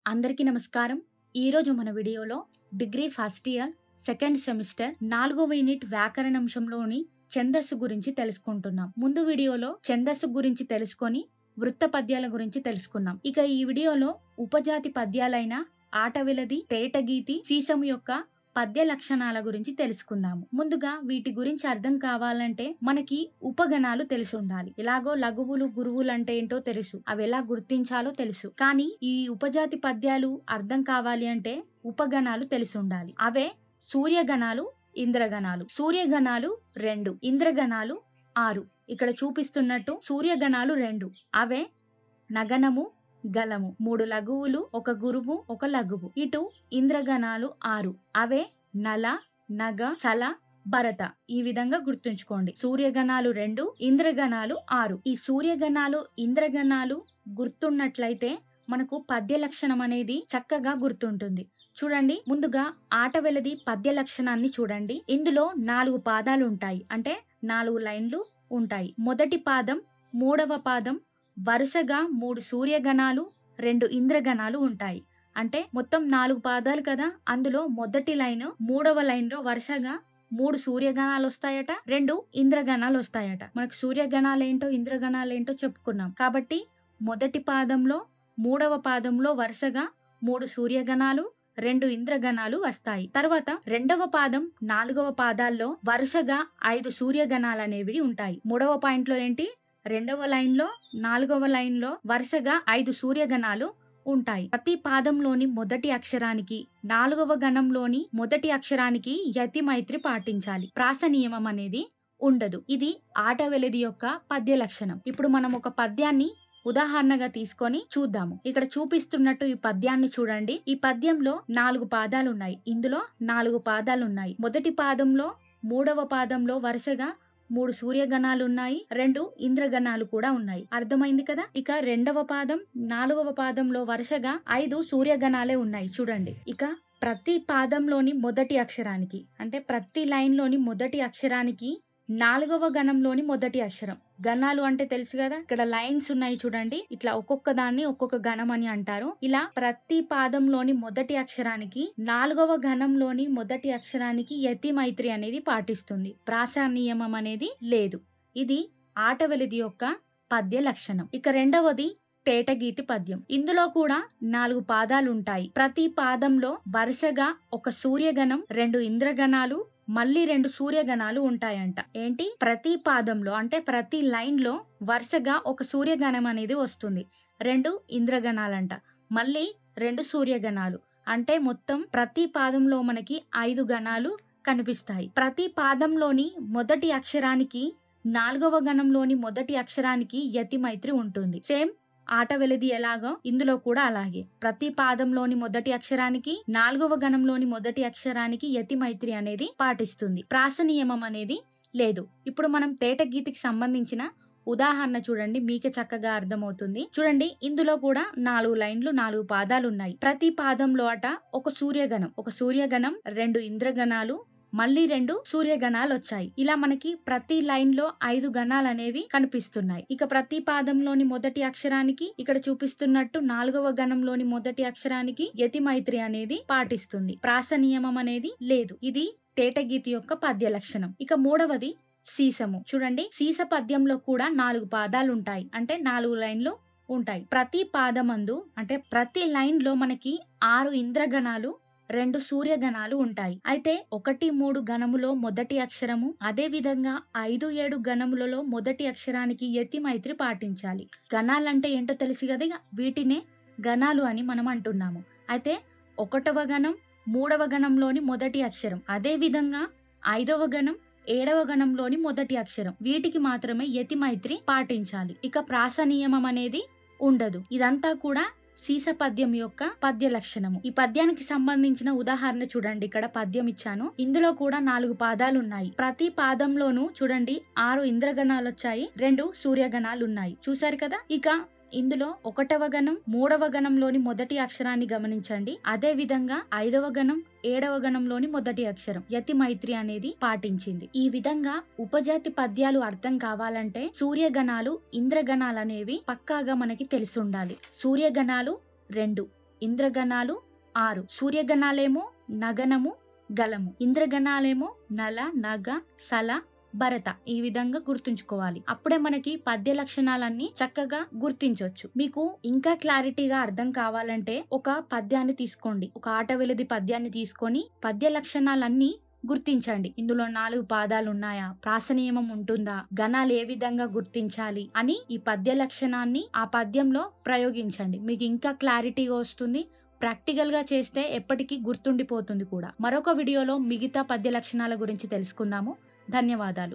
అందరికీ నమస్కారం. ఈరోజు మన వీడియోలో degree first year second semester 4వ యూనిట్ వ్యాకరణంశంలోని ఛందస్సు గురించి తెలుసుకుంటున్నాం. ముందు వీడియోలో ఛందస్సు గురించి తెలుసుకొని వృత్త పద్యాల గురించి తెలుసుకున్నాం. ఇక ఈ వీడియోలో ఉపజాతి పద్యాలైన ఆటవిలది, తేటగీతి, సీసము యొక్క పద్య లక్షణాల గురించి తెలుసుకుందాము. ముందుగా వీటి గురించి అర్థం కావాలంటే మనకి ఉపగణాలు తెలిసి ఉండాలి. ఎలాగో లఘువులు, గురువులు అంటే ఏంటో తెలుసు, అవి ఎలా గుర్తించాలో తెలుసు. కానీ ఈ ఉపజాతి పద్యాలు అర్థం కావాలి అంటే ఉపగణాలు తెలిసి ఉండాలి. అవే సూర్యగణాలు, ఇంద్రగణాలు. సూర్యగణాలు 2, ఇంద్రగణాలు 6. ఇక్కడ చూపిస్తున్నట్టు సూర్యగణాలు 2, అవే నగనము, గలము. 3 లఘువులు, 1 గురువు, 1 లఘువు. ఇటు ఇంద్రగణాలు 6, అవే నల, నగ, చల, భరత. ఈ విధంగా గుర్తుంచుకోండి. సూర్యగణాలు 2, ఇంద్రగణాలు 6. ఈ సూర్యగణాలు, ఇంద్రగణాలు గుర్తున్నట్లయితే మనకు పద్య లక్షణం అనేది చక్కగా గుర్తుంటుంది. చూడండి, ముందుగా ఆటవెలది పద్య లక్షణాన్ని చూడండి. ఇందులో 4 పాదాలు ఉంటాయి, అంటే 4 లైన్లు ఉంటాయి. మొదటి పాదం, 3వ పాదం వరుసగా 3 సూర్యగణాలు, 2 ఇంద్రగణాలు ఉంటాయి. అంటే మొత్తం 4 పాదాలు కదా, అందులో మొదటి లైన్, 3వ లైన్ లో వరుసగా 3 సూర్యగణాలు వస్తాయట, 2 ఇంద్రగణాలు వస్తాయట. మనకు సూర్యగణాలేంటో ఇంద్రగణాలేంటో చెప్పుకున్నాం కాబట్టి మొదటి పాదంలో, 3వ పాదంలో వరుసగా 3 సూర్యగణాలు, 2 ఇంద్రగణాలు వస్తాయి. తర్వాత 2వ పాదం, 4వ పాదాల్లో వరుసగా 5 సూర్యగణాలు అనేవి ఉంటాయి. 3వ పాయింట్ లో ఏంటి, 2వ లైన్ లో, 4వ లైన్ లో వరుసగా 5 సూర్యగణాలు ఉంటాయి. ప్రతి పాదంలోని మొదటి అక్షరానికి, 4వ గణంలోని మొదటి అక్షరానికి యతి మైత్రి పాటించాలి. ప్రాస నియమం అనేది ఉండదు. ఇది ఆటవెలది యొక్క పద్య లక్షణం. ఇప్పుడు మనం ఒక పద్యాన్ని ఉదాహరణగా తీసుకొని చూద్దాము. ఇక్కడ చూపిస్తున్నట్టు ఈ పద్యాన్ని చూడండి. ఈ పద్యంలో 4 పాదాలు ఉన్నాయి. ఇందులో 4 పాదాలు ఉన్నాయి. మొదటి పాదంలో, 3వ పాదంలో వరుసగా 3 సూర్యగణాలు ఉన్నాయి, 2 ఇంద్రగణాలు కూడా ఉన్నాయి. అర్థమైంది కదా. ఇక 2వ పాదం, 4వ పాదంలో వరుసగా 5 సూర్యగణాలే ఉన్నాయి. చూడండి, ఇక ప్రతి పాదంలోని మొదటి అక్షరానికి, అంటే ప్రతి లైన్ లోని మొదటి అక్షరానికి 4వ గణంలోని మొదటి అక్షరం. గణాలు అంటే తెలుసు కదా, ఇక్కడ లైన్స్ ఉన్నాయి చూడండి, ఇట్లా ఒక్కొక్క దాన్ని ఒక్కొక్క గణం అని అంటారు. ఇలా ప్రతి పాదంలోని మొదటి అక్షరానికి, 4వ గణంలోని మొదటి అక్షరానికి యతి మైత్రి అనేది పాటిస్తుంది. ప్రాస నియమం అనేది లేదు. ఇది ఆటవెలది యొక్క పద్య లక్షణం. ఇక రెండవది తేటగీతి పద్యం. ఇందులో కూడా 4 పాదాలు ఉంటాయి. ప్రతి పాదంలో వరుసగా 1 సూర్యగణం, 2 ఇంద్రగణాలు, మళ్ళీ 2 సూర్యగణాలు ఉంటాయంట. ఏంటి, ప్రతి పాదంలో అంటే ప్రతి లైన్ లో వరుసగా 1 సూర్యగణం అనేది వస్తుంది, 2 ఇంద్రగణాలంట, మళ్ళీ 2 సూర్యగణాలు. అంటే మొత్తం ప్రతి పాదంలో మనకి 5 గణాలు కనిపిస్తాయి. ప్రతి పాదంలోని మొదటి అక్షరానికి, 4వ గణంలోని మొదటి అక్షరానికి యతి మైత్రి ఉంటుంది. సేమ్ ఆటవెలది ఎలాగో ఇందులో కూడా అలాగే. ప్రతి పాదంలోని మొదటి అక్షరానికి, 4వ గణంలోని మొదటి అక్షరానికి యతి మైత్రి అనేది పాటిస్తుంది. ప్రాస నియమం అనేది లేదు. ఇప్పుడు మనం తేటగీతికి సంబంధించిన ఉదాహరణ చూడండి, మీకే చక్కగా అర్థమవుతుంది. చూడండి, ఇందులో కూడా 4 లైన్లు, 4 పాదాలు ఉన్నాయి. ప్రతి పాదంలో అట 1 సూర్యగణం, 2 ఇంద్రగణాలు, మళ్ళీ 2 సూర్యగణాలు వచ్చాయి. ఇలా మనకి ప్రతి లైన్ లో 5 గణాలు అనేవి కనిపిస్తున్నాయి. ఇక ప్రతి పాదంలోని మొదటి అక్షరానికి, ఇక్కడ చూపిస్తున్నట్టు 4వ గణంలోని మొదటి అక్షరానికి యతి మైత్రి అనేది పాటిస్తుంది. ప్రాస నియమం అనేది లేదు. ఇది తేటగీతి యొక్క పద్య లక్షణం. ఇక మూడవది సీసము. చూడండి, సీస పద్యంలో కూడా 4 పాదాలు ఉంటాయి, అంటే 4 లైన్లు ఉంటాయి. ప్రతి పాదమందు, అంటే ప్రతి లైన్ లో మనకి 6 ఇంద్రగణాలు, 2 సూర్యగణాలు ఉంటాయి. అయితే 1, 3 గణములో మొదటి అక్షరము, అదే విధంగా 5, 7 గణములలో మొదటి అక్షరానికి యతి మైత్రి పాటించాలి. గణాలంటే ఏంటో తెలుసు కదా, వీటినే గణాలు అని మనం అంటున్నాము. అయితే 1వ గణం, 3వ గణంలోని మొదటి అక్షరం, అదే విధంగా 5వ గణం, 7వ గణంలోని మొదటి అక్షరం, వీటికి మాత్రమే యతి మైత్రి పాటించాలి. ఇక ప్రాస నియమం అనేది ఉండదు. ఇదంతా కూడా సీస పద్యం యొక్క పద్య లక్షణము. ఈ పద్యానికి సంబంధించిన ఉదాహరణ చూడండి, ఇక్కడ పద్యం ఇచ్చాను. ఇందులో కూడా 4 పాదాలు ఉన్నాయి. ప్రతి పాదంలోనూ చూడండి 6 ఇంద్రగణాలు వచ్చాయి, 2 సూర్యగణాలు ఉన్నాయి. చూసారు కదా. ఇక ఇందులో 1వ గణం, 3వ గణంలోని మొదటి అక్షరాన్ని గమనించండి. అదే విధంగా 5వ గణం, 7వ గణంలోని మొదటి అక్షరం యతి మైత్రి అనేది పాటించింది. ఈ విధంగా ఉపజాతి పద్యాలు అర్థం కావాలంటే సూర్యగణాలు, ఇంద్రగణాలు అనేవి పక్కాగా మనకి తెలిసి ఉండాలి. సూర్యగణాలు 2, ఇంద్రగణాలు 6. సూర్యగణాలేమో నగనము, గలము. ఇంద్రగణాలేమో నల, నగ, సల, భరత. ఈ విధంగా గుర్తుంచుకోవాలి. అప్పుడే మనకి పద్య లక్షణాలన్నీ చక్కగా గుర్తించొచ్చు. మీకు ఇంకా క్లారిటీగా అర్థం కావాలంటే ఒక పద్యాన్ని తీసుకోండి. ఒక ఆటవెలిది పద్యాన్ని తీసుకొని పద్య లక్షణాలన్నీ గుర్తించండి. ఇందులో 4 పాదాలు ఉన్నాయా, ప్రాస నియమం ఉంటుందా, గణాలు ఏ విధంగా గుర్తించాలి అని ఈ పద్య లక్షణాన్ని ఆ పద్యంలో ప్రయోగించండి. మీకు ఇంకా క్లారిటీగా వస్తుంది. ప్రాక్టికల్ గా చేస్తే ఎప్పటికీ గుర్తుండిపోతుంది కూడా. మరొక వీడియోలో మిగతా పద్య లక్షణాల గురించి తెలుసుకుందాము. ధన్యవాదాలు.